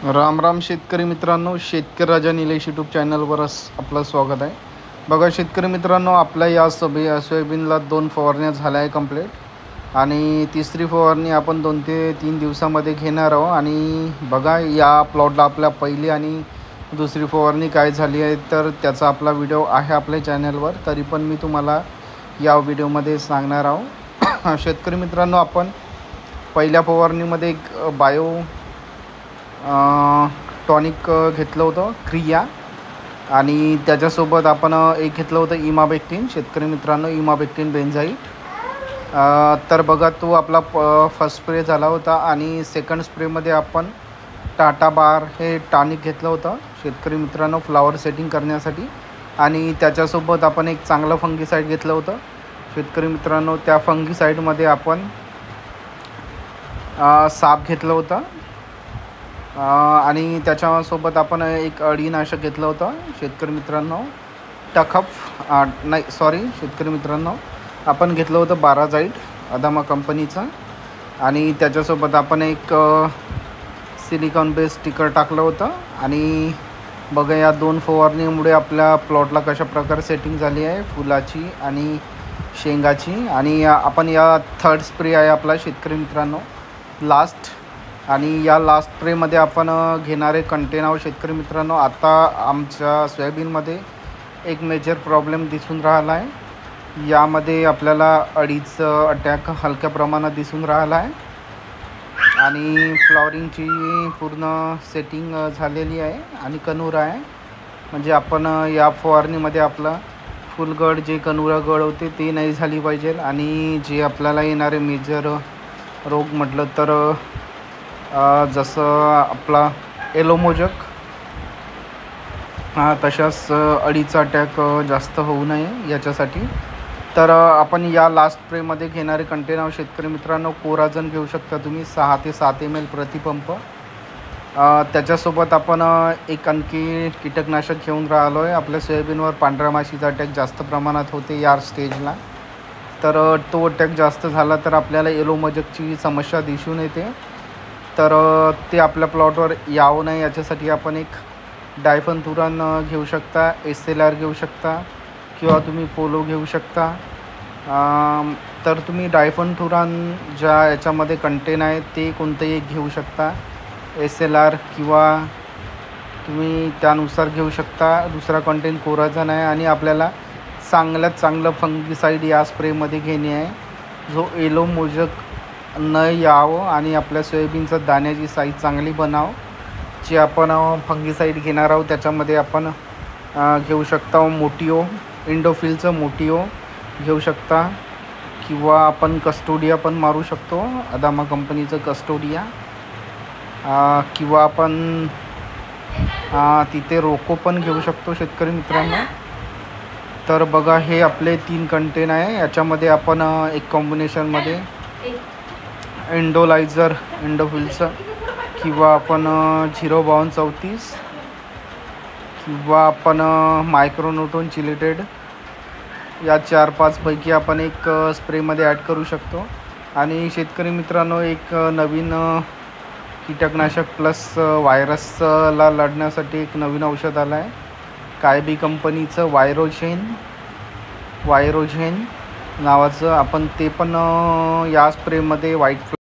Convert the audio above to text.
राम राम शेतकरी मित्रांनो, शेतकरी राजा निलेश यूट्यूब चॅनलवर आपलं स्वागत आहे. बघा शेतकरी मित्रांनो, आपल्या या सोयाबीनला 2 फवारण्या झाल्या आहे कंप्लीट आणि तिसरी फवारणी आपण 2 ते 3 दिवसामध्ये घेणार आहोत. आणि बघा या प्लॉटला आपल्या पहिली आणि दुसरी फवारणी काय झाली आहे तर त्याचा आपला व्हिडिओ आहे आपल्या चॅनलवर. तरी पण मी तुम्हाला या व्हिडिओमध्ये सांगणार आहोत. शेतकरी मित्रांनो, आपण पहिल्या फवारणीमध्ये एक बायो टॉनिक घेतलं होतं क्रिया आणि त्याच्यासोबत आपण एक घेतलं होतं इमाबेक्टिन. शेतकरी मित्रांनो, इमाबेक्टिन बेंझाईट. तर बघा तो आपला फर्स्ट स्प्रे झाला होता आणि सेकंड स्प्रेमध्ये आपण टाटा बार हे टॉनिक घेतलं होतं शेतकरी मित्रांनो फ्लावर सेटिंग करण्यासाठी. आणि त्याच्यासोबत आपण एक चांगलं फंगीसाईड घेतलं होतं शेतकरी मित्रांनो. त्या फंगीसाईडमध्ये आपण साप घेतलं होतं आणि त्याच्यासोबत आपण एक अळीनाशक घेतलं होतं शेतकरी मित्रांनो. शेतकरी मित्रांनो, आपण घेतलं होतं बाराझाईट अदामा कंपनीचं. आणि त्याच्यासोबत आपण एक सिलिकॉन बेस स्टिकर टाकलं होतं. आणि बघा या 2 फवारणीमुळे आपल्या प्लॉटला कशा प्रकारे सेटिंग झाली आहे फुलाची आणि शेंगाची. आणि आपण या थर्ड स्प्रे आहे आपला शेतकरी मित्रांनो लास्ट. आणि या लास्ट स्प्रेमध्ये आपण घेणारे कंटेन आहोत शेतकरी मित्रांनो. आता आमच्या सोयाबीनमध्ये एक मेजर प्रॉब्लेम दिसून राहिला आहे. यामध्ये आपल्याला अळीचं अटॅक हलक्या प्रमाणात दिसून राहिला आहे आणि फ्लॉवरिंगची पूर्ण सेटिंग झालेली आहे आणि कनुरा आहे. म्हणजे आपण या फवारणीमध्ये आपला फुलगड जे कनुरा गड होते ते नाही झाली पाहिजे. आणि जे आपल्याला येणारे मेजर रोग म्हटलं तर जसं आपला येलो मोजक तशाच अळीचा अटॅक जास्त होऊ नये याच्यासाठी. तर आपण या लास्ट स्प्रेमध्ये घेणारे कंटेन आहोत शेतकरी मित्रांनो. कोराजन घेऊ शकता तुम्ही 6 ते 7 ml प्रतिपंप. त्याच्यासोबत आपण एक आणखी कीटकनाशक घेऊन राहिलो आहे. आपल्या सोयाबीनवर पांढऱ्या माशीचा अटॅक जास्त प्रमाणात होते या स्टेजला. तर तो अटॅक जास्त झाला तर आपल्याला येलो मोजकची समस्या दिसून येते. तर ते आपल्या प्लॉटवर यावं नाही याच्यासाठी आपण एक डायफेनथुरान घेऊ शकता, SLR घेऊ शकता किंवा तुम्ही पोलो घेऊ शकता. तर तुम्ही डायफेनथुरान ज्या याच्यामध्ये कंटेन आहे ते कोणतंही एक घेऊ शकता. SLR किंवा तुम्ही त्यानुसार घेऊ शकता. दुसरा कंटेन कोराजन आहे. आणि आपल्याला चांगल्यात चांगलं फंगीसाईड या स्प्रेमध्ये घेणे आहे जो येलो मोजक न यावं आणि आपल्या सोयाबीनचं दाण्याची साईज चांगली बनावं. जे आपण फंगीसाईड घेणार आहोत त्याच्यामध्ये आपण घेऊ शकता मोटिओ, इंडोफिलचं मोटिओ घेऊ शकता किंवा आपण कस्टोडिया पण मारू शकतो अदामा कंपनीचं कस्टोडिया. किंवा आपण तिथे रोको पण घेऊ शकतो शेतकरी मित्रांनो. तर बघा हे आपले 3 कंटेन आहे. याच्यामध्ये आपण एक कॉम्बिनेशनमध्ये एंडोलायझर इंडोफिलचं किंवा आपण 05234 किंवा आपण मायक्रोन्यूटन चिलेटेड या 4-5 पैकी आपण एक स्प्रेमध्ये ॲड करू शकतो. आणि शेतकरी मित्रांनो, एक नवीन कीटकनाशक प्लस व्हायरसला लढण्यासाठी एक नवीन औषध आलं आहे कायबी कंपनीचं वायरोझेन नावाचं. आपण ते पण या स्प्रेमध्ये व्हाईट